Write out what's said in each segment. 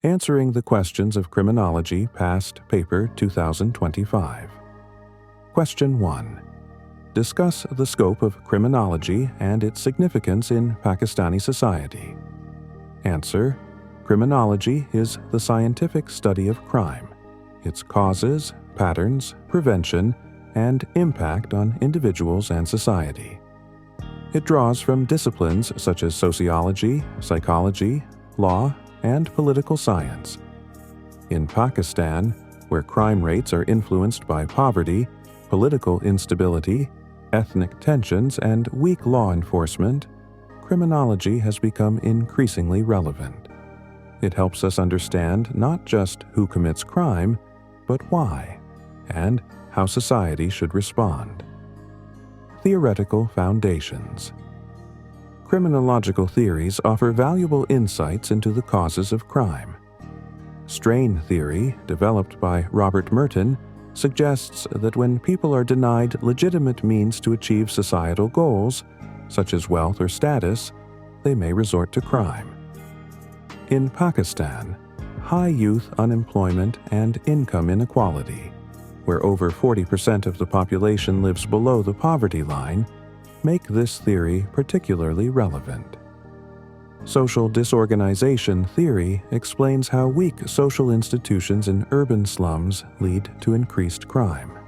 answering the questions of Criminology Past Paper 2025. Question 1. Discuss the scope of criminology and its significance in Pakistani society. Answer: Criminology is the scientific study of crime, its causes, patterns, prevention, and impact on individuals and society. It draws from disciplines such as sociology, psychology, law, and political science. In Pakistan, where crime rates are influenced by poverty, political instability, ethnic tensions, and weak law enforcement, criminology has become increasingly relevant. It helps us understand not just who commits crime, but why, and how society should respond. Theoretical foundations. Criminological theories offer valuable insights into the causes of crime. Strain theory, developed by Robert Merton, suggests that when people are denied legitimate means to achieve societal goals, such as wealth or status, they may resort to crime. In Pakistan, high youth unemployment and income inequality, where over 40% of the population lives below the poverty line, make this theory particularly relevant. Social disorganization theory explains how weak social institutions in urban slums lead to increased crime.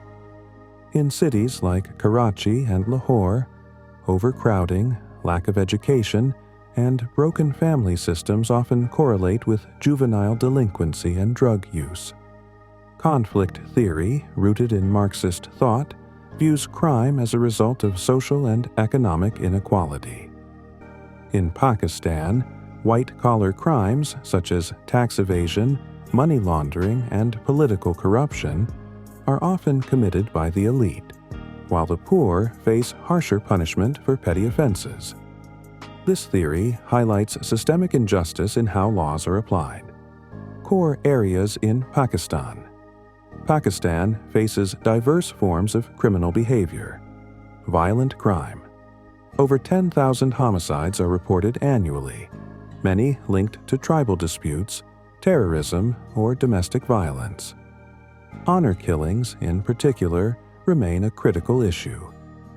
In cities like Karachi and Lahore, overcrowding, lack of education, and broken family systems often correlate with juvenile delinquency and drug use. Conflict theory, rooted in Marxist thought, views crime as a result of social and economic inequality. In Pakistan, white-collar crimes such as tax evasion, money laundering, and political corruption are often committed by the elite, while the poor face harsher punishment for petty offenses. This theory highlights systemic injustice in how laws are applied. Core areas in Pakistan. Pakistan faces diverse forms of criminal behavior. Violent crime. Over 10,000 homicides are reported annually, many linked to tribal disputes, terrorism, or domestic violence. Honor killings, in particular, remain a critical issue,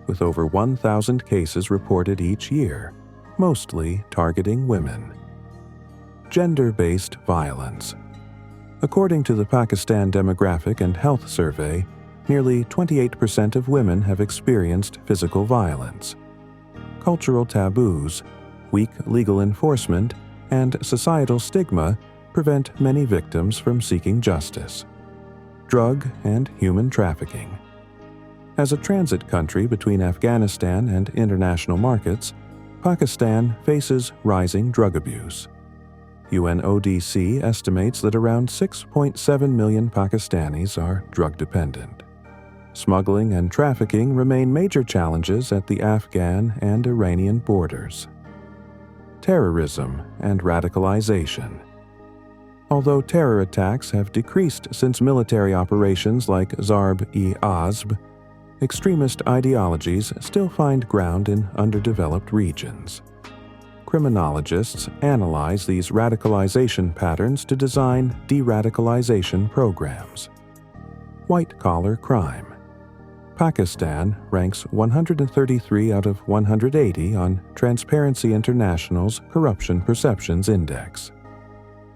with over 1,000 cases reported each year, mostly targeting women. Gender-based violence. According to the Pakistan Demographic and Health Survey, nearly 28% of women have experienced physical violence. Cultural taboos, weak legal enforcement, and societal stigma prevent many victims from seeking justice. Drug and human trafficking. As a transit country between Afghanistan and international markets, Pakistan faces rising drug abuse. UNODC estimates that around 6.7 million Pakistanis are drug-dependent. Smuggling and trafficking remain major challenges at the Afghan and Iranian borders. Terrorism and radicalization. Although terror attacks have decreased since military operations like Zarb-e-Azb, extremist ideologies still find ground in underdeveloped regions. Criminologists analyze these radicalization patterns to design de-radicalization programs. White-collar crime. Pakistan ranks 133 out of 180 on Transparency International's Corruption Perceptions Index.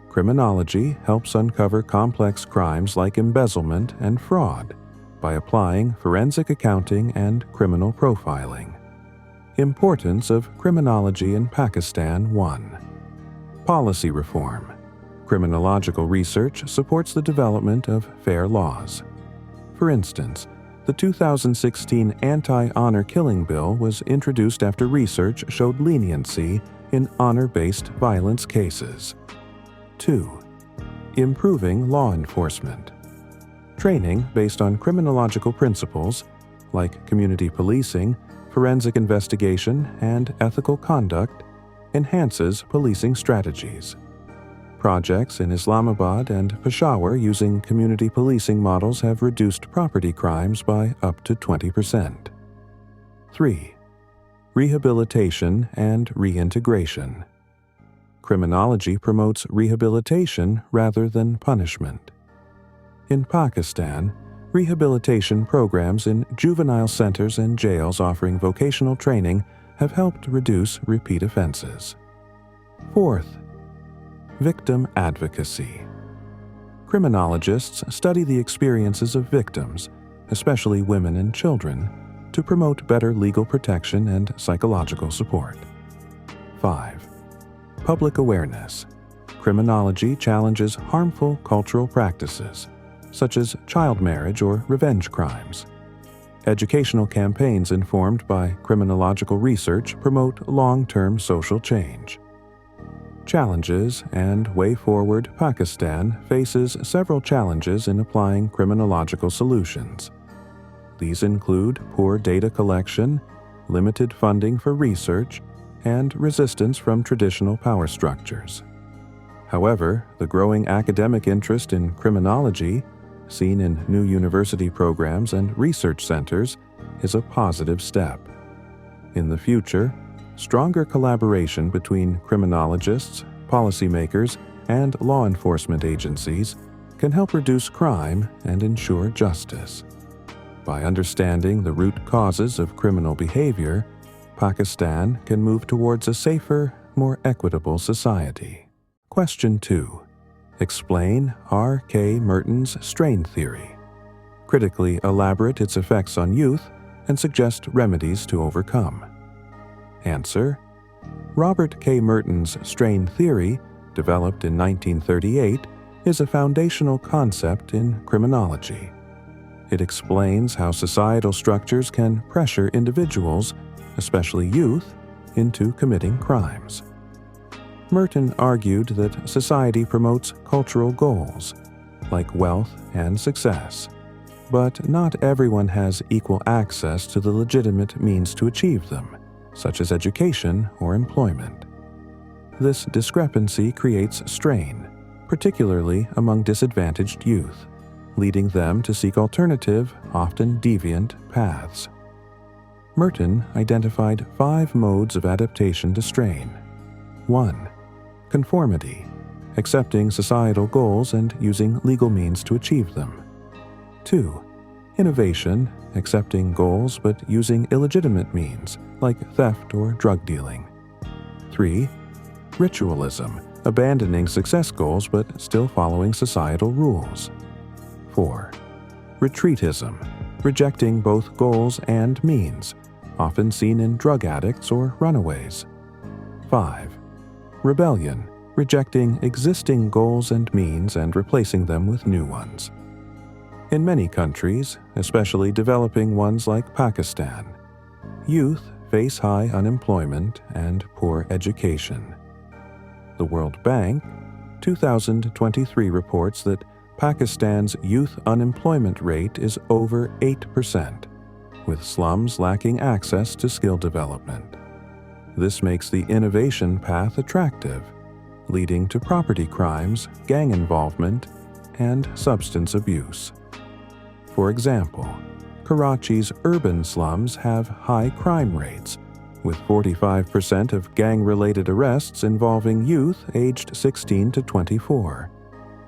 Criminology helps uncover complex crimes like embezzlement and fraud by applying forensic accounting and criminal profiling. Importance of criminology in Pakistan 1. Policy reform. Criminological research supports the development of fair laws. For instance, the 2016 Anti-Honor Killing Bill was introduced after research showed leniency in honor-based violence cases. 2. Improving law enforcement. Training based on criminological principles, like community policing, forensic investigation, and ethical conduct, enhances policing strategies. Projects in Islamabad and Peshawar using community policing models have reduced property crimes by up to 20%. 3. Rehabilitation and reintegration. criminology promotes rehabilitation rather than punishment. In Pakistan, rehabilitation programs in juvenile centers and jails offering vocational training have helped reduce repeat offenses. Fourth, victim advocacy. Criminologists study the experiences of victims, especially women and children, to promote better legal protection and psychological support. 5. Public awareness. Criminology challenges harmful cultural practices, such as child marriage or revenge crimes. Educational campaigns informed by criminological research promote long-term social change. Challenges and way forward. Pakistan faces several challenges in applying criminological solutions. These include poor data collection, limited funding for research, and resistance from traditional power structures. However, the growing academic interest in criminology, seen in new university programs and research centers, is a positive step. In the future, stronger collaboration between criminologists, policymakers, and law enforcement agencies can help reduce crime and ensure justice. By understanding the root causes of criminal behavior, Pakistan can move towards a safer, more equitable society. Question 2. Explain R. K. Merton's strain theory. Critically elaborate its effects on youth and suggest remedies to overcome. Answer: Robert K. Merton's strain theory, developed in 1938, is a foundational concept in criminology. It explains how societal structures can pressure individuals, especially youth, into committing crimes. Merton argued that society promotes cultural goals, like wealth and success, but not everyone has equal access to the legitimate means to achieve them, such as education or employment. This discrepancy creates strain, particularly among disadvantaged youth, leading them to seek alternative, often deviant, paths. Merton identified 5 modes of adaptation to strain. 1. Conformity, accepting societal goals and using legal means to achieve them. 2. Innovation, accepting goals but using illegitimate means, like theft or drug dealing. 3. Ritualism, abandoning success goals but still following societal rules. 4. Retreatism, rejecting both goals and means, often seen in drug addicts or runaways. 5. Rebellion, rejecting existing goals and means and replacing them with new ones. In many countries, especially developing ones like Pakistan, youth face high unemployment and poor education. The World Bank, 2023 reports that Pakistan's youth unemployment rate is over 8%, with slums lacking access to skill development. This makes the innovation path attractive, leading to property crimes, gang involvement, and substance abuse. For example, Karachi's urban slums have high crime rates, with 45% of gang-related arrests involving youth aged 16 to 24.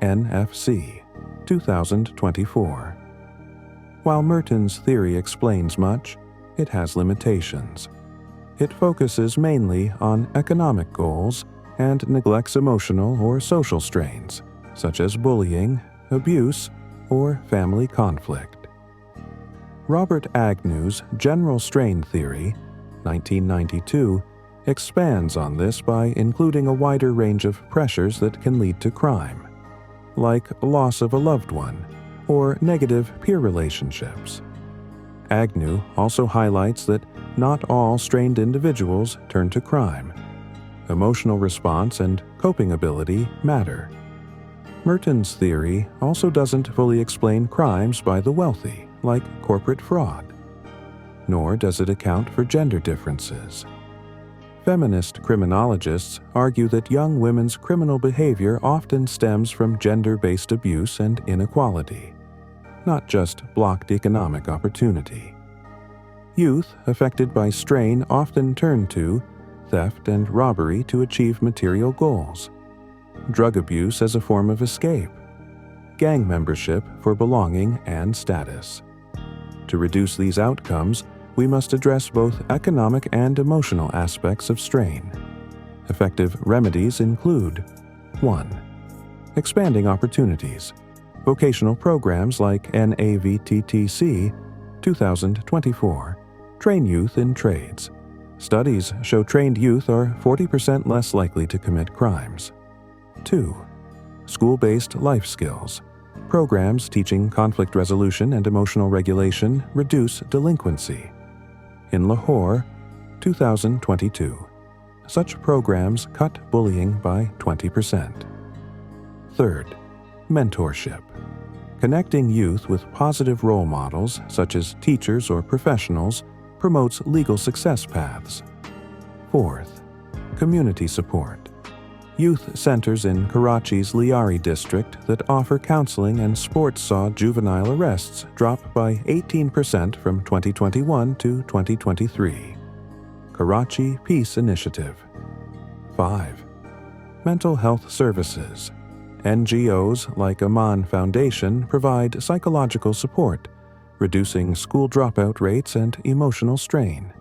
NFC, 2024. While Merton's theory explains much, it has limitations. It focuses mainly on economic goals and neglects emotional or social strains, such as bullying, abuse, or family conflict. Robert Agnew's general strain theory, 1992, expands on this by including a wider range of pressures that can lead to crime, like loss of a loved one or negative peer relationships. Agnew also highlights that not all strained individuals turn to crime. Emotional response and coping ability matter. Merton's theory also doesn't fully explain crimes by the wealthy, like corporate fraud, nor does it account for gender differences. Feminist criminologists argue that young women's criminal behavior often stems from gender-based abuse and inequality, not just blocked economic opportunity. Youth affected by strain often turn to theft, and robbery to achieve material goals, drug abuse as a form of escape, gang membership for belonging and status. To reduce these outcomes, we must address both economic and emotional aspects of strain. Effective remedies include 1. Expanding opportunities. Vocational programs like NAVTTC 2024 train youth in trades. Studies show trained youth are 40% less likely to commit crimes. 2. School-based life skills. Programs teaching conflict resolution and emotional regulation reduce delinquency. In Lahore, 2022, such programs cut bullying by 20%. 3rd, mentorship. Connecting youth with positive role models, such as teachers or professionals, promotes legal success paths. 4th, community support. Youth centers in Karachi's Liari district that offer counseling and sports saw juvenile arrests drop by 18% from 2021 to 2023. Karachi Peace Initiative. 5. Mental health services. NGOs like Aman Foundation provide psychological support, reducing school dropout rates and emotional strain.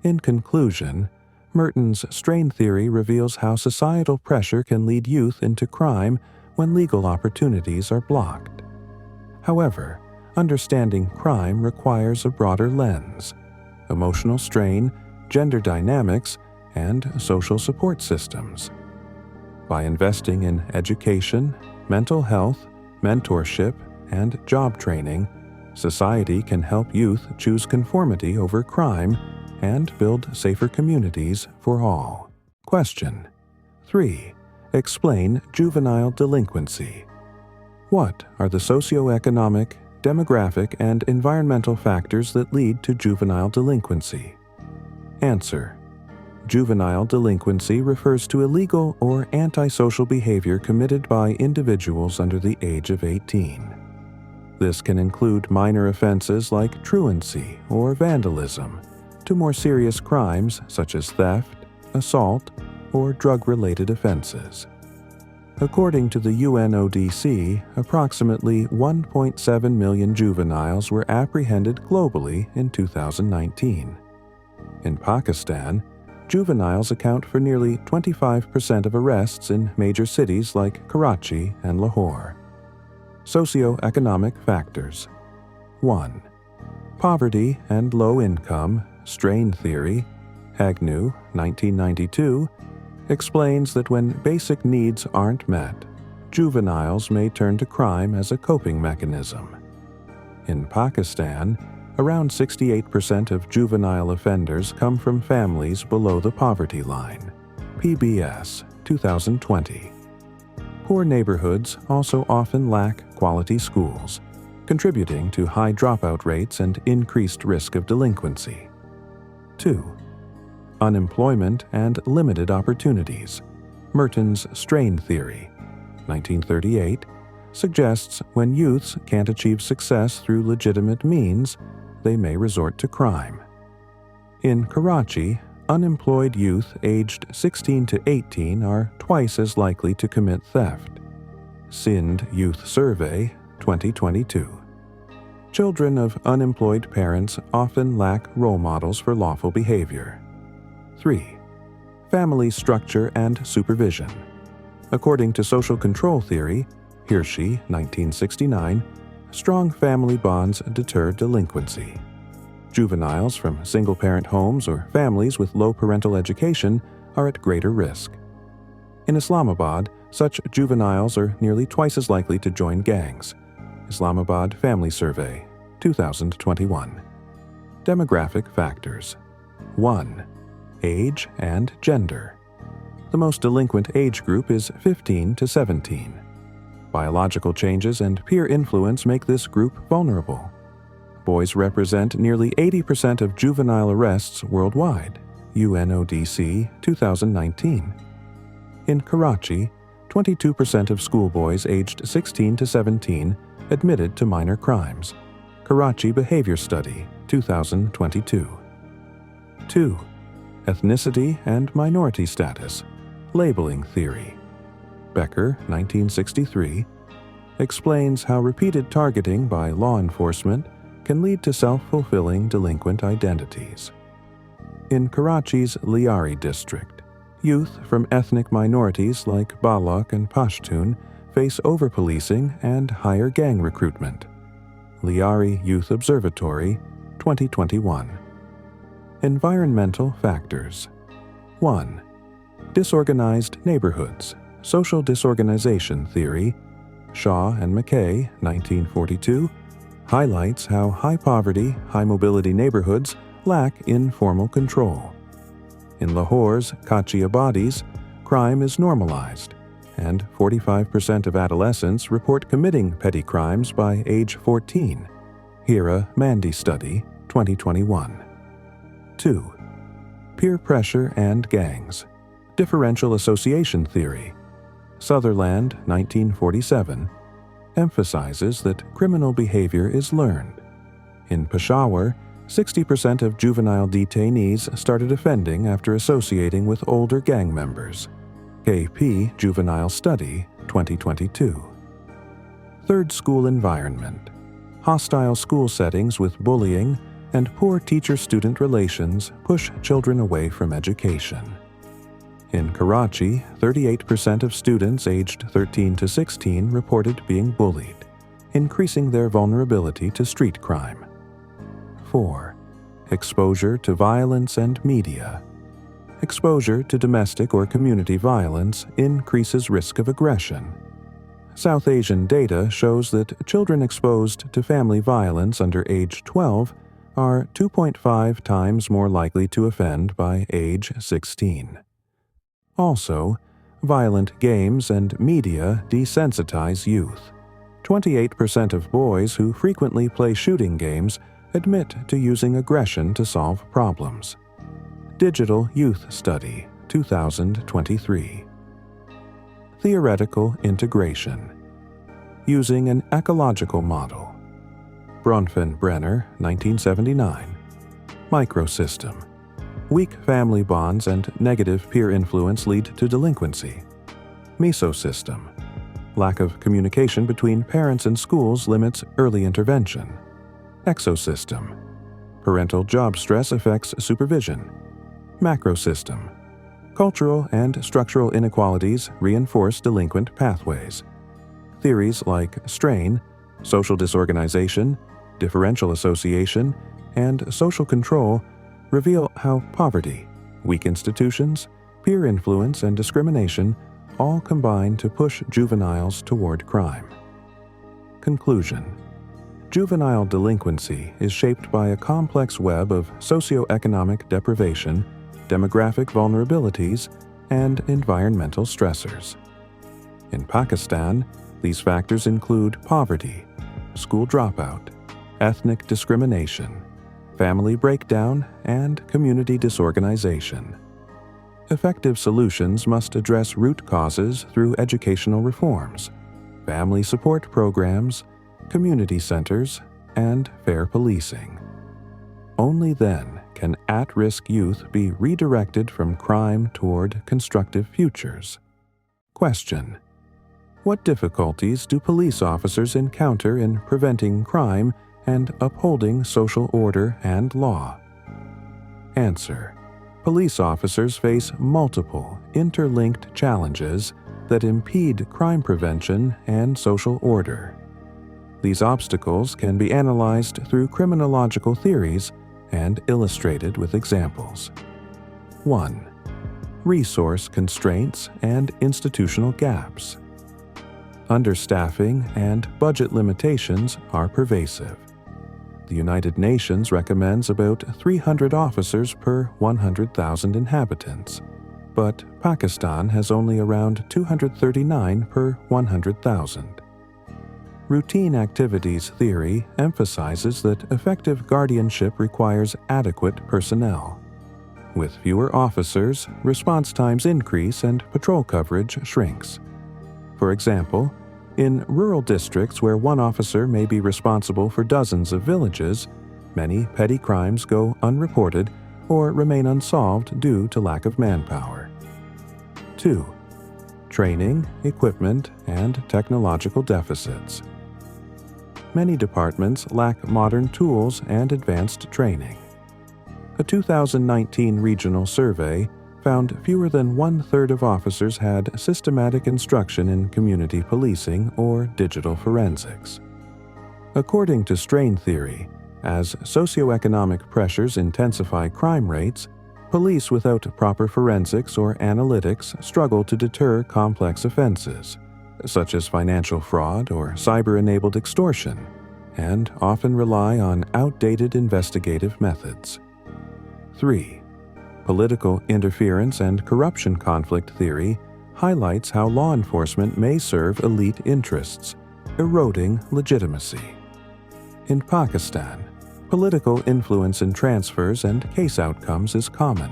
In conclusion, Merton's strain theory reveals how societal pressure can lead youth into crime when legal opportunities are blocked. However, understanding crime requires a broader lens: emotional strain, gender dynamics, and social support systems. By investing in education, mental health, mentorship, and job training, society can help youth choose conformity over crime and build safer communities for all. Question 3. Explain juvenile delinquency. What are the socioeconomic, demographic, and environmental factors that lead to juvenile delinquency? Answer. Juvenile delinquency refers to illegal or antisocial behavior committed by individuals under the age of 18. This can include minor offenses like truancy or vandalism, to more serious crimes such as theft, assault, or drug-related offenses. According to the UNODC, approximately 1.7 million juveniles were apprehended globally in 2019. In Pakistan, juveniles account for nearly 25% of arrests in major cities like Karachi and Lahore. Socioeconomic factors. 1. Poverty and low income, strain theory, Agnew, 1992, explains that when basic needs aren't met, juveniles may turn to crime as a coping mechanism. In Pakistan, around 68% of juvenile offenders come from families below the poverty line. PBS, 2020. Poor neighborhoods also often lack quality schools, contributing to high dropout rates and increased risk of delinquency. 2. Unemployment and limited opportunities. Merton's strain theory, 1938, suggests when youths can't achieve success through legitimate means, they may resort to crime. In Karachi, unemployed youth aged 16 to 18 are twice as likely to commit theft. Sindh Youth Survey, 2022. Children of unemployed parents often lack role models for lawful behavior. 3. Family structure and supervision. According to social control theory, Hirschi, 1969, strong family bonds deter delinquency. Juveniles from single-parent homes or families with low parental education are at greater risk. In Islamabad, such juveniles are nearly twice as likely to join gangs. Islamabad Family Survey, 2021. Demographic factors. 1. Age and gender. The most delinquent age group is 15 to 17. Biological changes and peer influence make this group vulnerable. Boys represent nearly 80% of juvenile arrests worldwide. UNODC, 2019. In Karachi, 22% of schoolboys aged 16 to 17 admitted to minor crimes. Karachi Behavior Study, 2022. 2. ethnicity and minority status, labeling theory. Becker, 1963, explains how repeated targeting by law enforcement can lead to self-fulfilling delinquent identities. In Karachi's Liari district, youth from ethnic minorities like Baloch and Pashtun face over-policing and higher gang recruitment. Liari Youth Observatory, 2021. Environmental factors. 1. Disorganized neighborhoods, social disorganization theory, Shaw and McKay, 1942, highlights how high-poverty, high-mobility neighborhoods lack informal control. In Lahore's Kachi Abadis, crime is normalized, and 45% of adolescents report committing petty crimes by age 14. Hira Mandy Study, 2021. 2. Peer pressure and gangs, differential association theory, Sutherland, 1947, emphasizes that criminal behavior is learned. In Peshawar, 60% of juvenile detainees started offending after associating with older gang members. KP Juvenile Study, 2022. Third, school environment. Hostile school settings with bullying and poor teacher-student relations push children away from education. In Karachi, 38% of students aged 13 to 16 reported being bullied, increasing their vulnerability to street crime. 4. Exposure to violence and media. Exposure to domestic or community violence increases risk of aggression. South Asian data shows that children exposed to family violence under age 12 are 2.5 times more likely to offend by age 16. Also, violent games and media desensitize youth. 28% of boys who frequently play shooting games admit to using aggression to solve problems. Digital Youth Study, 2023. Theoretical integration. Using an ecological model. Bronfenbrenner, 1979. Microsystem. Weak family bonds and negative peer influence lead to delinquency. Mesosystem. Lack of communication between parents and schools limits early intervention. Exosystem. Parental job stress affects supervision. Macrosystem. Cultural and structural inequalities reinforce delinquent pathways. Theories like strain, social disorganization, differential association, and social control reveal how poverty, weak institutions, peer influence, and discrimination all combine to push juveniles toward crime. Conclusion. Juvenile delinquency is shaped by a complex web of socioeconomic deprivation, demographic vulnerabilities, and environmental stressors. In Pakistan, these factors include poverty, school dropout, ethnic discrimination, family breakdown, and community disorganization. Effective solutions must address root causes through educational reforms, family support programs, community centers, and fair policing. Only then can at-risk youth be redirected from crime toward constructive futures. Question: what difficulties do police officers encounter in preventing crime and upholding social order and law? Answer: police officers face multiple, interlinked challenges that impede crime prevention and social order. These obstacles can be analyzed through criminological theories and illustrated with examples. 1. Resource constraints and institutional gaps. Understaffing and budget limitations are pervasive. The United Nations recommends about 300 officers per 100,000 inhabitants, but Pakistan has only around 239 per 100,000. Routine activities theory emphasizes that effective guardianship requires adequate personnel. With fewer officers, response times increase and patrol coverage shrinks. For example, in rural districts where one officer may be responsible for dozens of villages, many petty crimes go unreported or remain unsolved due to lack of manpower. 2. Training, equipment, and technological deficits. Many departments lack modern tools and advanced training. A 2019 regional survey found fewer than 1/3 of officers had systematic instruction in community policing or digital forensics. According to strain theory, as socioeconomic pressures intensify crime rates, police without proper forensics or analytics struggle to deter complex offenses, such as financial fraud or cyber-enabled extortion, and often rely on outdated investigative methods. 3. Political interference and corruption conflict theory highlights how law enforcement may serve elite interests, eroding legitimacy. In Pakistan, political influence in transfers and case outcomes is common.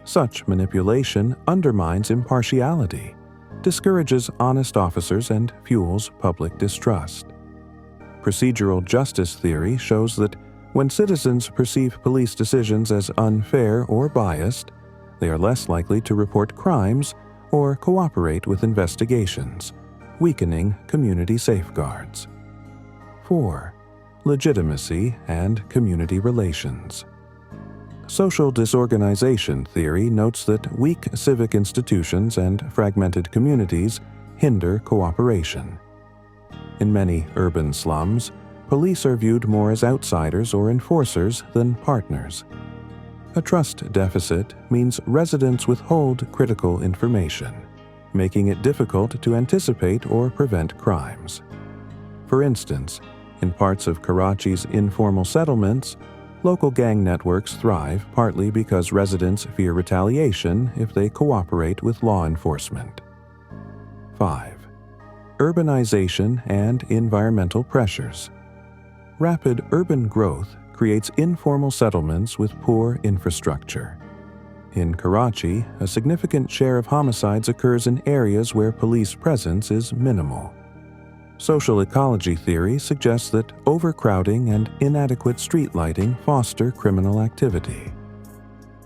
Such manipulation undermines impartiality, discourages honest officers, and fuels public distrust. Procedural justice theory shows that when citizens perceive police decisions as unfair or biased, they are less likely to report crimes or cooperate with investigations, weakening community safeguards. 4. Legitimacy and community relations. Social disorganization theory notes that weak civic institutions and fragmented communities hinder cooperation. In many urban slums, police are viewed more as outsiders or enforcers than partners. A trust deficit means residents withhold critical information, making it difficult to anticipate or prevent crimes. For instance, in parts of Karachi's informal settlements, local gang networks thrive partly because residents fear retaliation if they cooperate with law enforcement. 5. Urbanization and environmental pressures. Rapid urban growth creates informal settlements with poor infrastructure. In Karachi, a significant share of homicides occurs in areas where police presence is minimal. Social ecology theory suggests that overcrowding and inadequate street lighting foster criminal activity.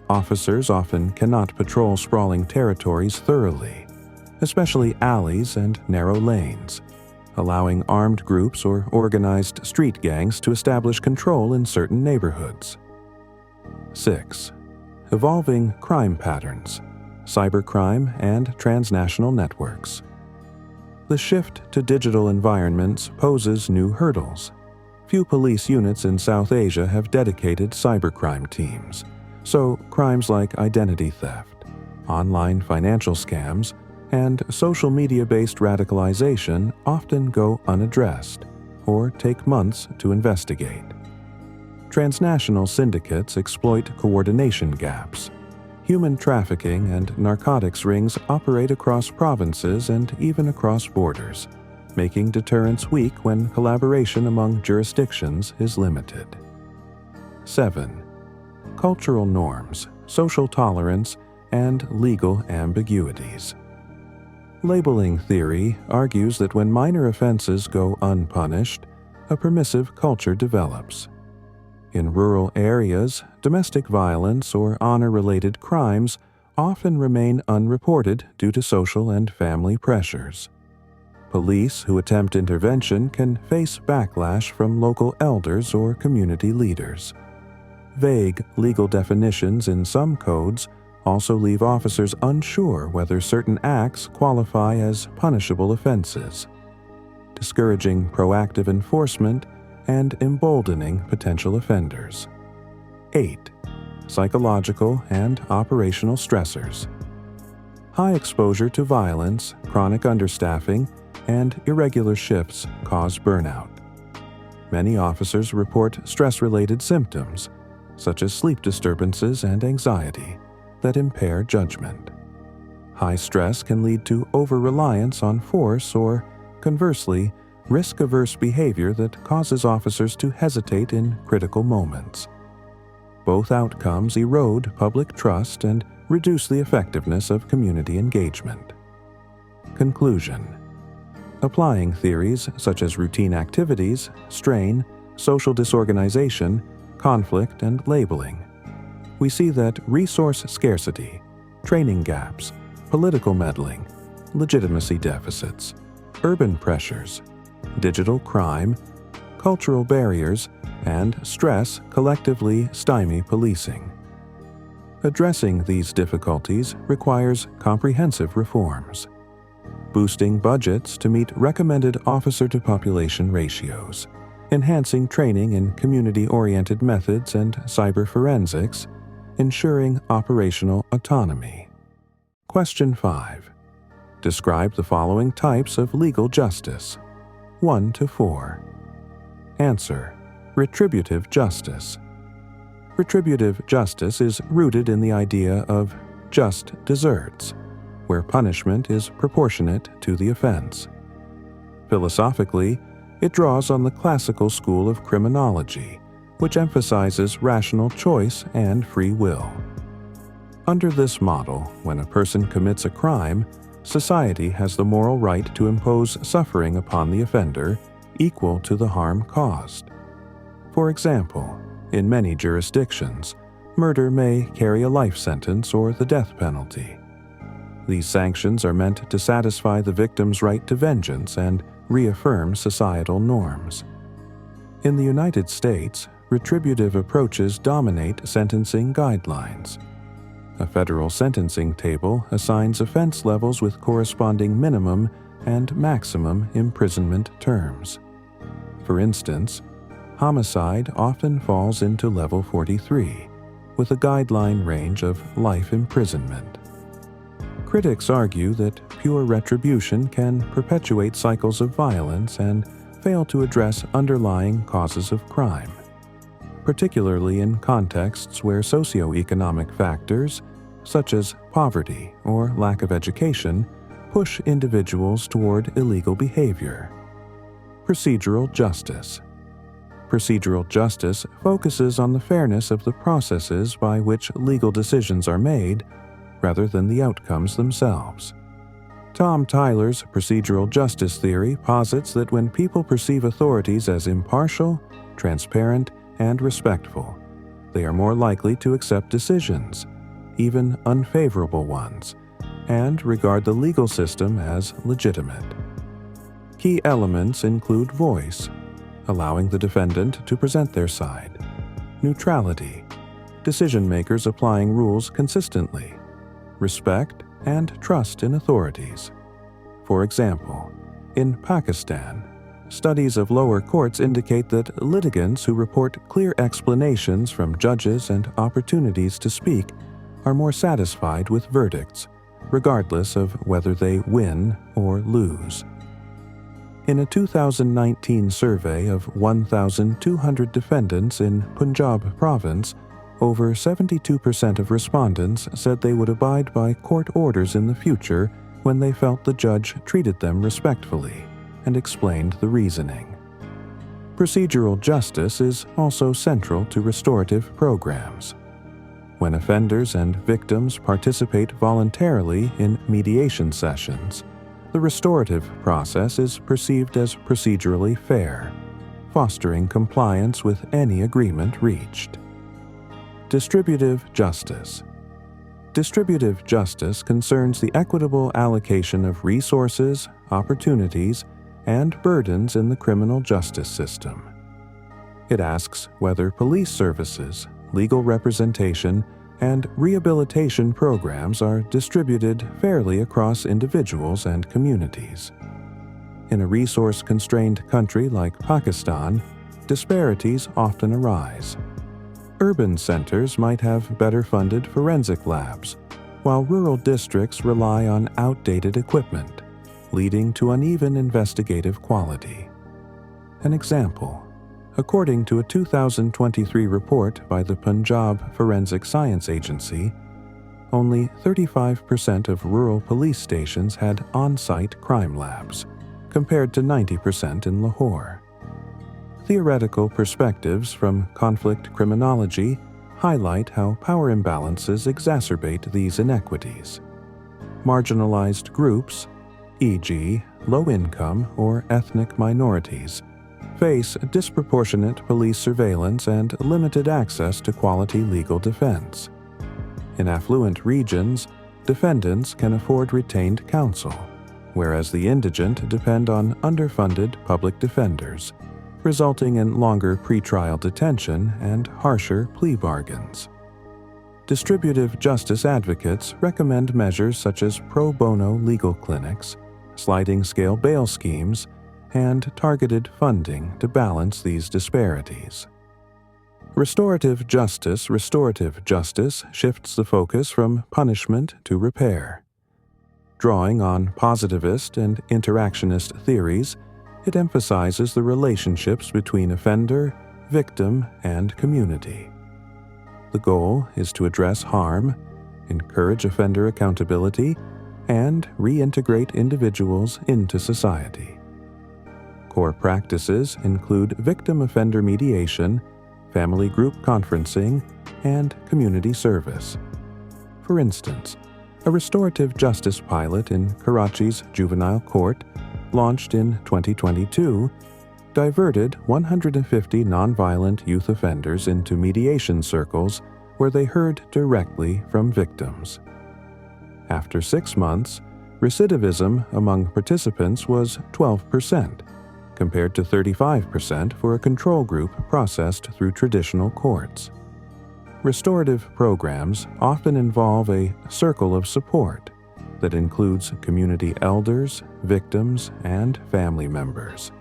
Officers often cannot patrol sprawling territories thoroughly, especially alleys and narrow lanes, allowing armed groups or organized street gangs to establish control in certain neighborhoods. 6. Evolving crime patterns, cybercrime, and transnational networks. The shift to digital environments poses new hurdles. Few police units in South Asia have dedicated cybercrime teams, so crimes like identity theft, online financial scams, and social media-based radicalization often go unaddressed or take months to investigate. Transnational syndicates exploit coordination gaps. Human trafficking and narcotics rings operate across provinces and even across borders, making deterrence weak when collaboration among jurisdictions is limited. 7. Cultural norms, social tolerance, and legal ambiguities. Labeling theory argues that when minor offenses go unpunished, a permissive culture develops. In rural areas, domestic violence or honor-related crimes often remain unreported due to social and family pressures. Police who attempt intervention can face backlash from local elders or community leaders. Vague legal definitions in some codes also leave officers unsure whether certain acts qualify as punishable offenses, discouraging proactive enforcement and emboldening potential offenders. 8. Psychological and operational stressors. High exposure to violence, chronic understaffing, and irregular shifts cause burnout. Many officers report stress-related symptoms, such as sleep disturbances and anxiety, that impair judgment. High stress can lead to over-reliance on force or, conversely, risk-averse behavior that causes officers to hesitate in critical moments. Both outcomes erode public trust and reduce the effectiveness of community engagement. Conclusion. Applying theories such as routine activities, strain, social disorganization, conflict, and labeling. we see that resource scarcity, training gaps, political meddling, legitimacy deficits, urban pressures, digital crime, cultural barriers, and stress collectively stymie policing. Addressing these difficulties requires comprehensive reforms. Boosting budgets to meet recommended officer-to-population ratios, enhancing training in community-oriented methods and cyber forensics, ensuring operational autonomy. Question 5. Describe the following types of legal justice. 1 to 4. Answer: retributive justice. Retributive justice is rooted in the idea of just deserts, where punishment is proportionate to the offense. Philosophically, it draws on the classical school of criminology, which emphasizes rational choice and free will. Under this model, when a person commits a crime, society has the moral right to impose suffering upon the offender equal to the harm caused. For example, in many jurisdictions, murder may carry a life sentence or the death penalty. These sanctions are meant to satisfy the victim's right to vengeance and reaffirm societal norms. In the United States, retributive approaches dominate sentencing guidelines. A federal sentencing table assigns offense levels with corresponding minimum and maximum imprisonment terms. For instance, homicide often falls into level 43, with a guideline range of life imprisonment. Critics argue that pure retribution can perpetuate cycles of violence and fail to address underlying causes of crime, particularly in contexts where socioeconomic factors, such as poverty or lack of education, push individuals toward illegal behavior. Procedural justice. Procedural justice focuses on the fairness of the processes by which legal decisions are made, rather than the outcomes themselves. Tom Tyler's procedural justice theory posits that when people perceive authorities as impartial, transparent, and respectful, they are more likely to accept decisions, even unfavorable ones, and regard the legal system as legitimate. Key elements include voice, allowing the defendant to present their side; neutrality, decision-makers applying rules consistently; respect and trust in authorities. For example, in Pakistan, studies of lower courts indicate that litigants who report clear explanations from judges and opportunities to speak are more satisfied with verdicts, regardless of whether they win or lose. In a 2019 survey of 1,200 defendants in Punjab province, over 72% of respondents said they would abide by court orders in the future when they felt the judge treated them respectfully and explained the reasoning. Procedural justice is also central to restorative programs. When offenders and victims participate voluntarily in mediation sessions, the restorative process is perceived as procedurally fair, fostering compliance with any agreement reached. Distributive justice. Distributive justice concerns the equitable allocation of resources, opportunities, and burdens in the criminal justice system. It asks whether police services, legal representation, and rehabilitation programs are distributed fairly across individuals and communities. In a resource-constrained country like Pakistan, disparities often arise. Urban centers might have better-funded forensic labs, while rural districts rely on outdated equipment, leading to uneven investigative quality. An example: according to a 2023 report by the Punjab Forensic Science Agency, only 35% of rural police stations had on-site crime labs, compared to 90% in Lahore. Theoretical perspectives from conflict criminology highlight how power imbalances exacerbate these inequities. Marginalized groups, e.g., low-income or ethnic minorities, face disproportionate police surveillance and limited access to quality legal defense. In affluent regions, defendants can afford retained counsel, whereas the indigent depend on underfunded public defenders, resulting in longer pretrial detention and harsher plea bargains. Distributive justice advocates recommend measures such as pro bono legal clinics, sliding scale bail schemes, and targeted funding to balance these disparities. Restorative justice shifts the focus from punishment to repair. Drawing on positivist and interactionist theories, it emphasizes the relationships between offender, victim, and community. The goal is to address harm, encourage offender accountability, and reintegrate individuals into society. Core practices include victim-offender mediation, family group conferencing, and community service. For instance, a restorative justice pilot in Karachi's juvenile court, launched in 2022, diverted 150 nonviolent youth offenders into mediation circles where they heard directly from victims. After 6 months, recidivism among participants was 12%, compared to 35% for a control group processed through traditional courts. Restorative programs often involve a circle of support that includes community elders, victims, and family members.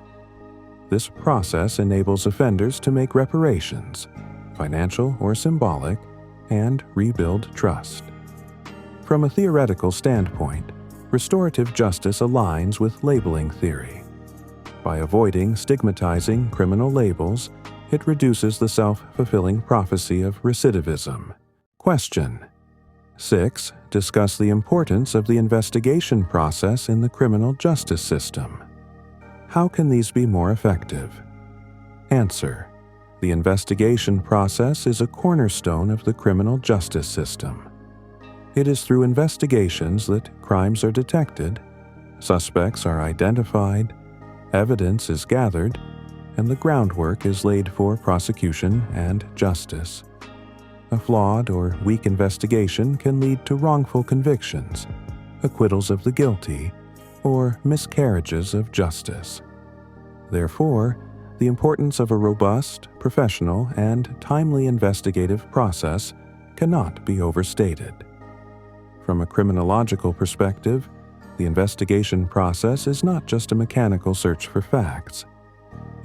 This process enables offenders to make reparations, financial or symbolic, and rebuild trust. From a theoretical standpoint, restorative justice aligns with labeling theory. By avoiding stigmatizing criminal labels, it reduces the self-fulfilling prophecy of recidivism. Question 6. Discuss the importance of the investigation process in the criminal justice system. How can these be more effective? Answer. The investigation process is a cornerstone of the criminal justice system. It is through investigations that crimes are detected, suspects are identified, evidence is gathered, and the groundwork is laid for prosecution and justice. A flawed or weak investigation can lead to wrongful convictions, acquittals of the guilty, or miscarriages of justice. Therefore, the importance of a robust, professional, and timely investigative process cannot be overstated. From a criminological perspective, the investigation process is not just a mechanical search for facts.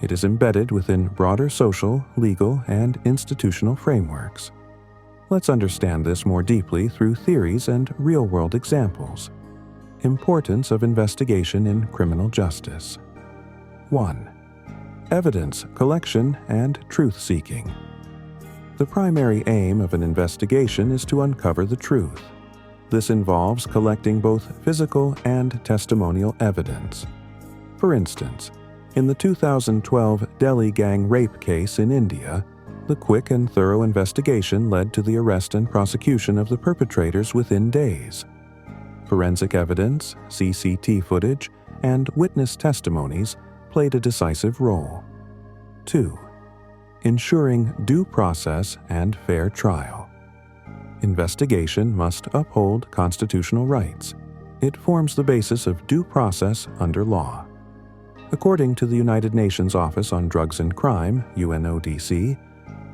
It is embedded within broader social, legal, and institutional frameworks. Let's understand this more deeply through theories and real-world examples. Importance of investigation in criminal justice. 1. Evidence collection and truth-seeking. The primary aim of an investigation is to uncover the truth. This involves collecting both physical and testimonial evidence. For instance, in the 2012 Delhi gang rape case in India, the quick and thorough investigation led to the arrest and prosecution of the perpetrators within days. Forensic evidence, CCTV footage, and witness testimonies played a decisive role. 2. Ensuring due process and fair trial. Investigation must uphold constitutional rights. It forms the basis of due process under law. According to the United Nations Office on Drugs and Crime, UNODC,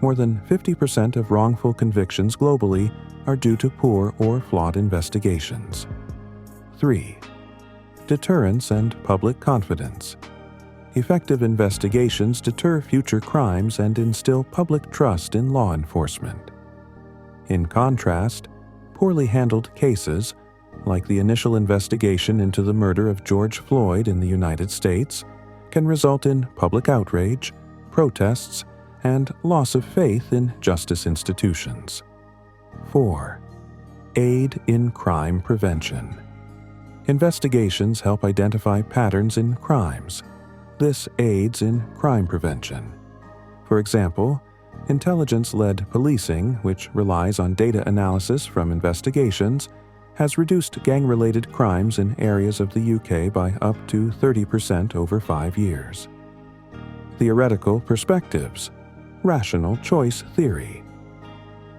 more than 50% of wrongful convictions globally are due to poor or flawed investigations. 3. Deterrence and public confidence. Effective investigations deter future crimes and instill public trust in law enforcement. In contrast, poorly handled cases, like the initial investigation into the murder of George Floyd in the United States, can result in public outrage, protests, and loss of faith in justice institutions. 4. Aid in crime prevention. Investigations help identify patterns in crimes. This aids in crime prevention. For example, intelligence-led policing, which relies on data analysis from investigations, has reduced gang-related crimes in areas of the UK by up to 30% over 5 years. Theoretical perspectives, rational choice theory.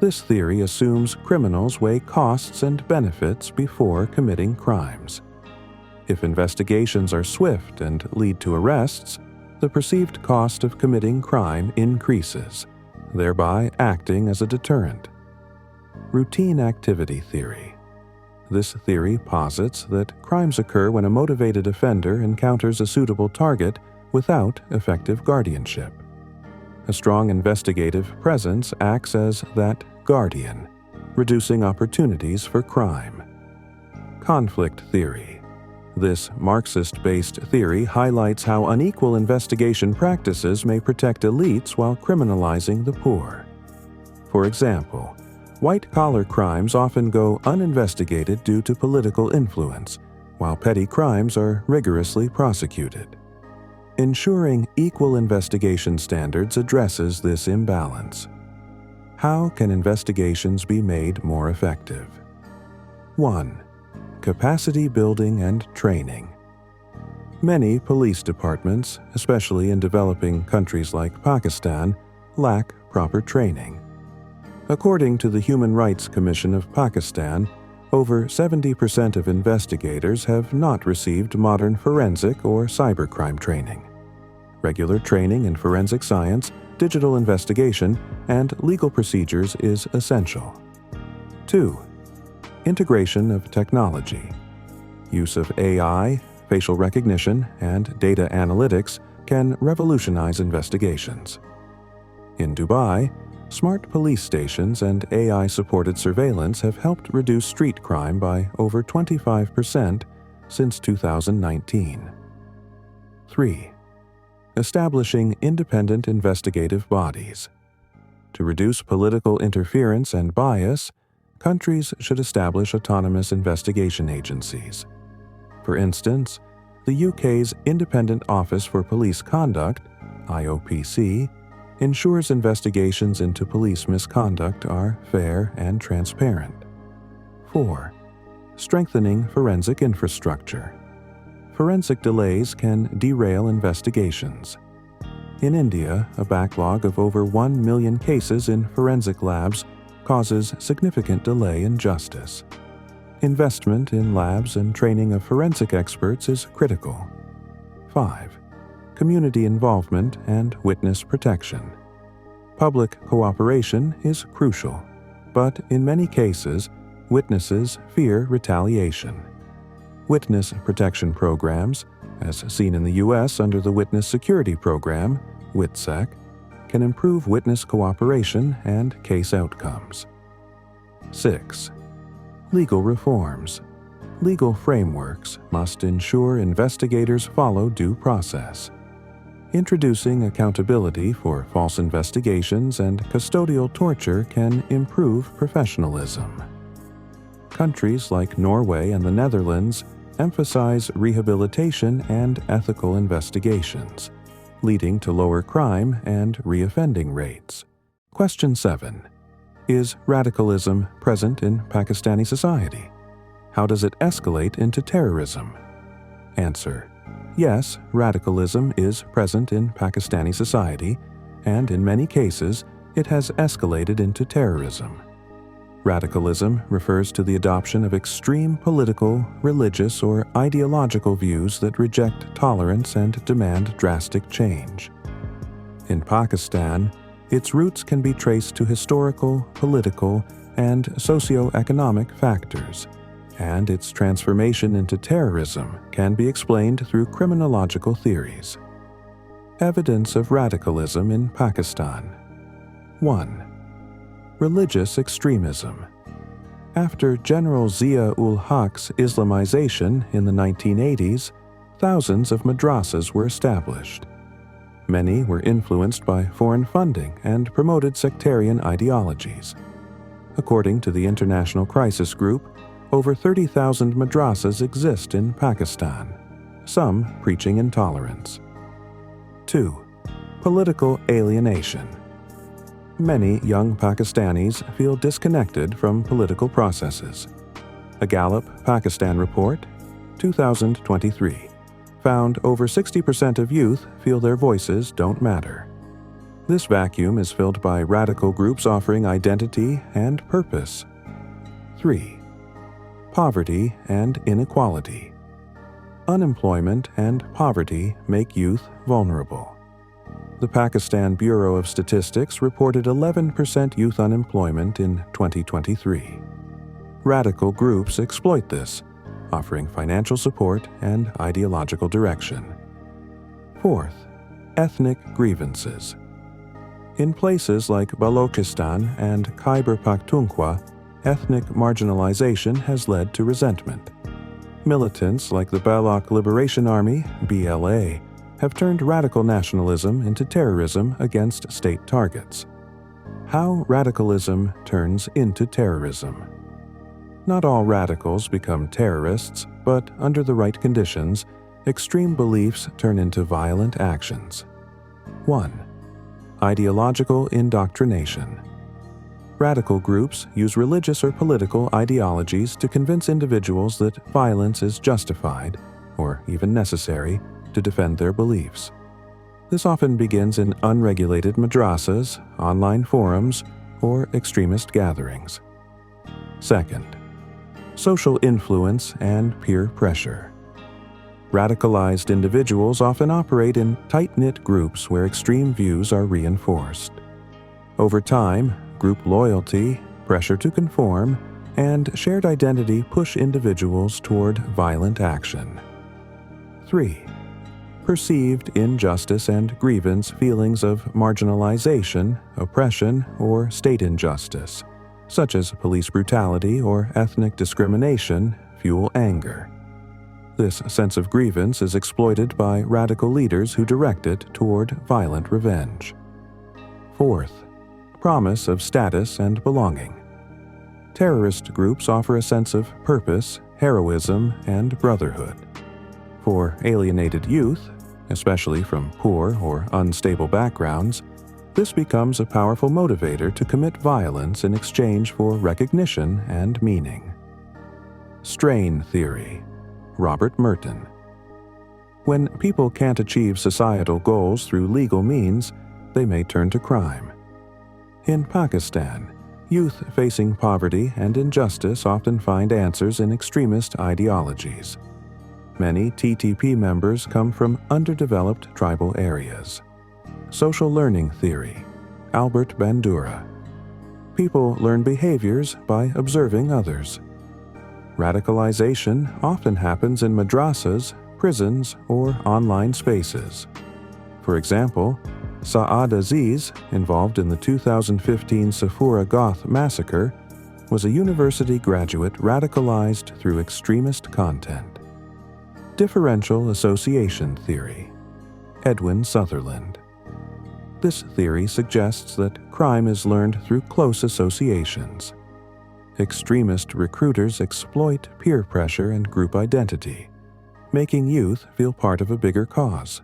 This theory assumes criminals weigh costs and benefits before committing crimes. If investigations are swift and lead to arrests, the perceived cost of committing crime increases, thereby acting as a deterrent. Routine activity theory. This theory posits that crimes occur when a motivated offender encounters a suitable target without effective guardianship. A strong investigative presence acts as that guardian, reducing opportunities for crime. Conflict theory. This Marxist-based theory highlights how unequal investigation practices may protect elites while criminalizing the poor. For example, white-collar crimes often go uninvestigated due to political influence, while petty crimes are rigorously prosecuted. Ensuring equal investigation standards addresses this imbalance. How can investigations be made more effective? 1. Capacity building and training. Many police departments, especially in developing countries like Pakistan, lack proper training. According to the Human Rights Commission of Pakistan, over 70% of investigators have not received modern forensic or cybercrime training. Regular training in forensic science, digital investigation, and legal procedures is essential. 2. Integration of technology. Use of AI, facial recognition, and data analytics can revolutionize investigations. In Dubai, smart police stations and AI-supported surveillance have helped reduce street crime by over 25% since 2019. 3. Establishing independent investigative bodies. To reduce political interference and bias, countries should establish autonomous investigation agencies. For instance, the UK's Independent Office for Police Conduct, IOPC, ensures investigations into police misconduct are fair and transparent. 4. Strengthening forensic infrastructure. Forensic delays can derail investigations. In India, a backlog of over 1 million cases in forensic labs causes significant delay in justice. Investment in labs and training of forensic experts is critical. 5. Community involvement and witness protection. Public cooperation is crucial, but in many cases, witnesses fear retaliation. Witness protection programs, as seen in the U.S. under the Witness Security Program, WITSEC, can improve witness cooperation and case outcomes. 6. Legal reforms. Legal frameworks must ensure investigators follow due process. Introducing accountability for false investigations and custodial torture can improve professionalism. Countries like Norway and the Netherlands emphasize rehabilitation and ethical investigations, leading to lower crime and reoffending rates. Question 7. Is radicalism present in Pakistani society? How does it escalate into terrorism? Answer. Yes, radicalism is present in Pakistani society, and in many cases, it has escalated into terrorism. Radicalism refers to the adoption of extreme political, religious, or ideological views that reject tolerance and demand drastic change. In Pakistan, its roots can be traced to historical, political, and socio-economic factors, and its transformation into terrorism can be explained through criminological theories. Evidence of radicalism in Pakistan. 1. Religious extremism. After General Zia-ul-Haq's Islamization in the 1980s, thousands of madrasas were established. Many were influenced by foreign funding and promoted sectarian ideologies. According to the International Crisis Group, over 30,000 madrasas exist in Pakistan, some preaching intolerance. 2. Political alienation. Many young Pakistanis feel disconnected from political processes. A Gallup Pakistan report, 2023, found over 60% of youth feel their voices don't matter. This vacuum is filled by radical groups offering identity and purpose. 3. Poverty and inequality. Unemployment and poverty make youth vulnerable. The Pakistan Bureau of Statistics reported 11% youth unemployment in 2023. Radical groups exploit this, offering financial support and ideological direction. 4th, ethnic grievances. In places like Balochistan and Khyber Pakhtunkhwa, ethnic marginalization has led to resentment. Militants like the Baloch Liberation Army, BLA, have turned radical nationalism into terrorism against state targets. How radicalism turns into terrorism. Not all radicals become terrorists, but under the right conditions, extreme beliefs turn into violent actions. 1. Ideological indoctrination. Radical groups use religious or political ideologies to convince individuals that violence is justified, or even necessary, to defend their beliefs. This often begins in unregulated madrasas, online forums, or extremist gatherings. 2nd, social influence and peer pressure. Radicalized individuals often operate in tight-knit groups where extreme views are reinforced. Over time, group loyalty, pressure to conform, and shared identity push individuals toward violent action. 3. Perceived injustice and grievance feelings of marginalization, oppression, or state injustice, such as police brutality or ethnic discrimination, fuel anger. This sense of grievance is exploited by radical leaders who direct it toward violent revenge. 4th, promise of status and belonging. Terrorist groups offer a sense of purpose, heroism, and brotherhood. For alienated youth, especially from poor or unstable backgrounds, this becomes a powerful motivator to commit violence in exchange for recognition and meaning. Strain theory. Robert Merton. When people can't achieve societal goals through legal means, they may turn to crime. In Pakistan, youth facing poverty and injustice often find answers in extremist ideologies. Many TTP members come from underdeveloped tribal areas. Social learning theory. Albert Bandura. People learn behaviors by observing others. Radicalization often happens in madrasas, prisons, or online spaces. For example, Saad Aziz, involved in the 2015 Safura Goth massacre, was a university graduate radicalized through extremist content. Differential association theory. Edwin Sutherland. This theory suggests that crime is learned through close associations. Extremist recruiters exploit peer pressure and group identity, making youth feel part of a bigger cause.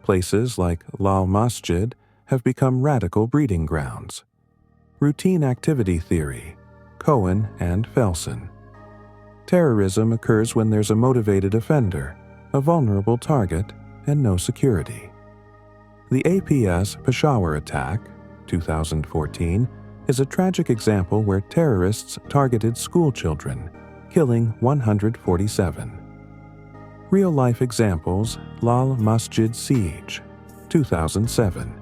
Places like Lal Masjid have become radical breeding grounds. Routine activity theory. Cohen and Felsen. Terrorism occurs when there's a motivated offender, a vulnerable target, and no security. The APS Peshawar attack, 2014, is a tragic example where terrorists targeted schoolchildren, killing 147. Real-life examples: Lal Masjid siege, 2007.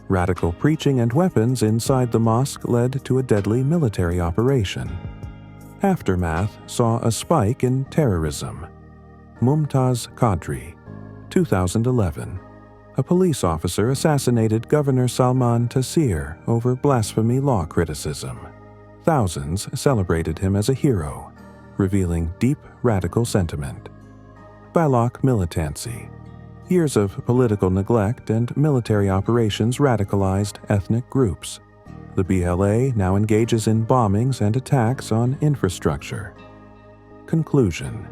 Radical preaching and weapons inside the mosque led to a deadly military operation. Aftermath saw a spike in terrorism. Mumtaz Qadri, 2011. A police officer assassinated Governor Salman Taseer over blasphemy law criticism. Thousands celebrated him as a hero, revealing deep radical sentiment. Baloch militancy. Years of political neglect and military operations radicalized ethnic groups. The BLA now engages in bombings and attacks on infrastructure. Conclusion.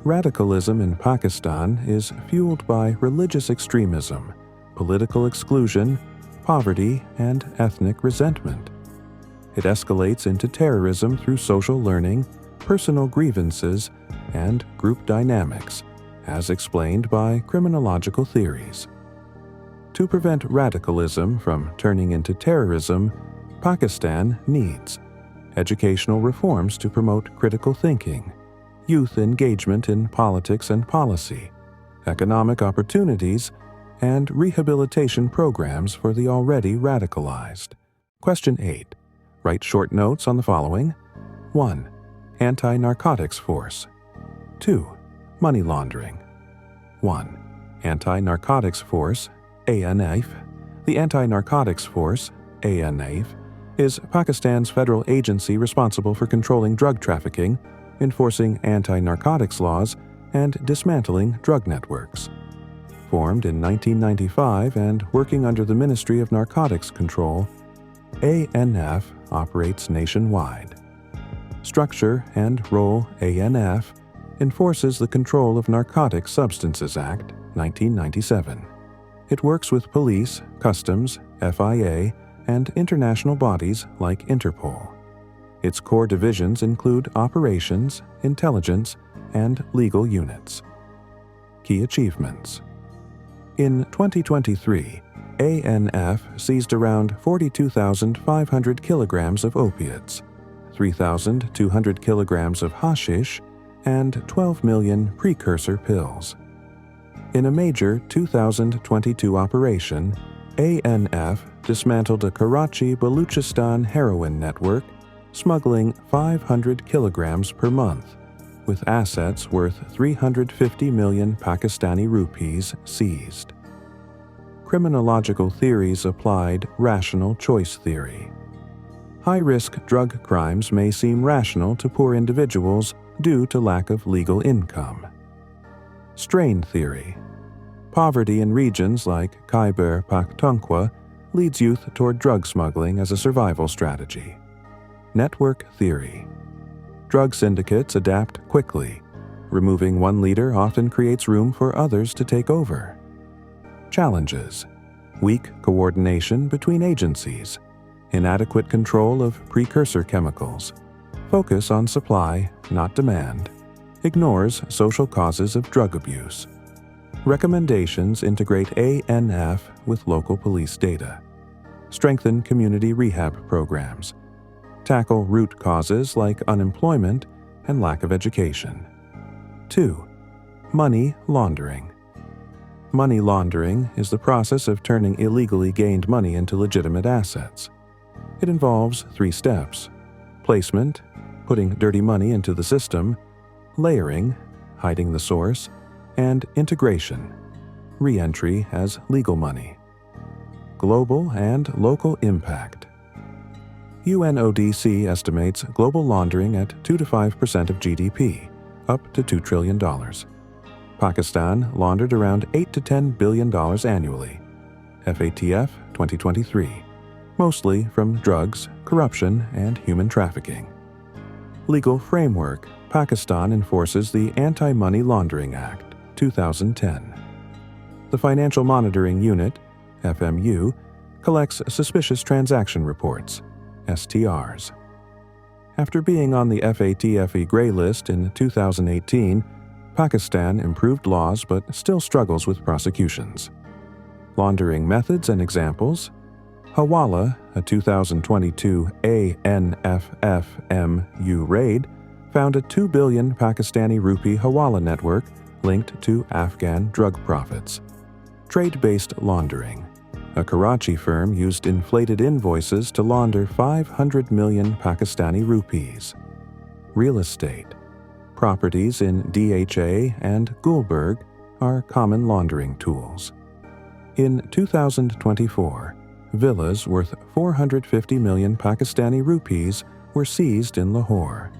Radicalism in Pakistan is fueled by religious extremism, political exclusion, poverty, and ethnic resentment. It escalates into terrorism through social learning, personal grievances, and group dynamics, as explained by criminological theories. To prevent radicalism from turning into terrorism, Pakistan needs educational reforms to promote critical thinking, youth engagement in politics and policy, economic opportunities, and rehabilitation programs for the already radicalized. Question 8. Write short notes on the following. 1. Anti-narcotics force. 2. Money laundering. 1. Anti-narcotics force, ANF. The Anti-Narcotics Force, ANF, is Pakistan's federal agency responsible for controlling drug trafficking, enforcing anti-narcotics laws, and dismantling drug networks. Formed in 1995 and working under the Ministry of Narcotics Control, ANF operates nationwide. Structure and role. ANF enforces the Control of Narcotic Substances Act, 1997. It works with police, customs, FIA, and international bodies like Interpol. Its core divisions include operations, intelligence, and legal units. Key achievements. In 2023, ANF seized around 42,500 kilograms of opiates, 3,200 kilograms of hashish, and 12 million precursor pills. In a major 2022 operation, ANF dismantled a Karachi-Baluchistan heroin network, smuggling 500 kilograms per month, with assets worth 350 million Pakistani rupees seized. Criminological theories applied rational choice theory. High-risk drug crimes may seem rational to poor individuals due to lack of legal income. Strain theory. Poverty in regions like Khyber Pakhtunkhwa leads youth toward drug smuggling as a survival strategy. Network theory. Drug syndicates adapt quickly. Removing one leader often creates room for others to take over. Challenges. Weak coordination between agencies. Inadequate control of precursor chemicals. Focus on supply, not demand. Ignores social causes of drug abuse. Recommendations integrate ANF with local police data. Strengthen community rehab programs. Tackle root causes like unemployment and lack of education. 2. Money laundering. Money laundering is the process of turning illegally gained money into legitimate assets. It involves 3 steps: placement, putting dirty money into the system; layering, hiding the source; and integration, re-entry as legal money. Global and local impact. UNODC estimates global laundering at 2 to 5% of GDP, up to $2 trillion. Pakistan laundered around $8 to $10 billion annually. FATF 2023, mostly from drugs, corruption, and human trafficking. Legal framework. Pakistan enforces the Anti-Money Laundering Act, 2010. The Financial Monitoring Unit, FMU, collects suspicious transaction reports, STRs. After being on the FATF Gray List in 2018, Pakistan improved laws but still struggles with prosecutions. Laundering methods and examples. Hawala, a 2022 ANFFMU raid, found a 2 billion Pakistani rupee Hawala network linked to Afghan drug profits. Trade-based laundering. A Karachi firm used inflated invoices to launder 500 million Pakistani rupees. Real estate. Properties in DHA and Gulberg are common laundering tools. In 2024, villas worth 450 million Pakistani rupees were seized in Lahore.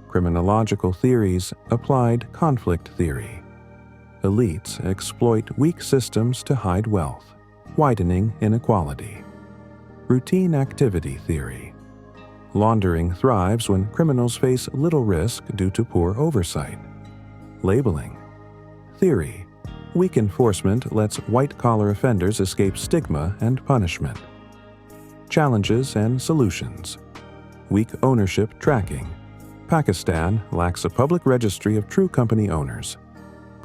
Criminological theories applied conflict theory. Elites exploit weak systems to hide wealth, widening inequality. Routine activity theory. Laundering thrives when criminals face little risk due to poor oversight. Labeling. Theory. Weak enforcement lets white-collar offenders escape stigma and punishment. Challenges and solutions. Weak ownership tracking. Pakistan lacks a public registry of true company owners.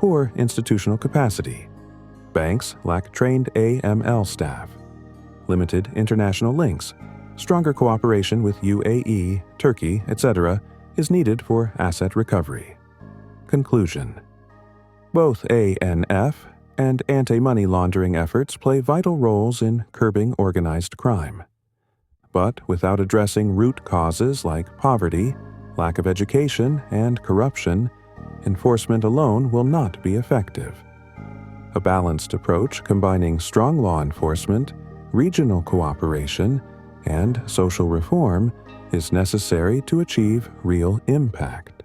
poor institutional capacity. Banks lack trained AML staff. Limited international links. Stronger cooperation with UAE, Turkey, etc. is needed for asset recovery. Conclusion. Both ANF and anti-money laundering efforts play vital roles in curbing organized crime. But without addressing root causes like poverty, lack of education, and corruption, enforcement alone will not be effective. A balanced approach combining strong law enforcement, regional cooperation, and social reform is necessary to achieve real impact.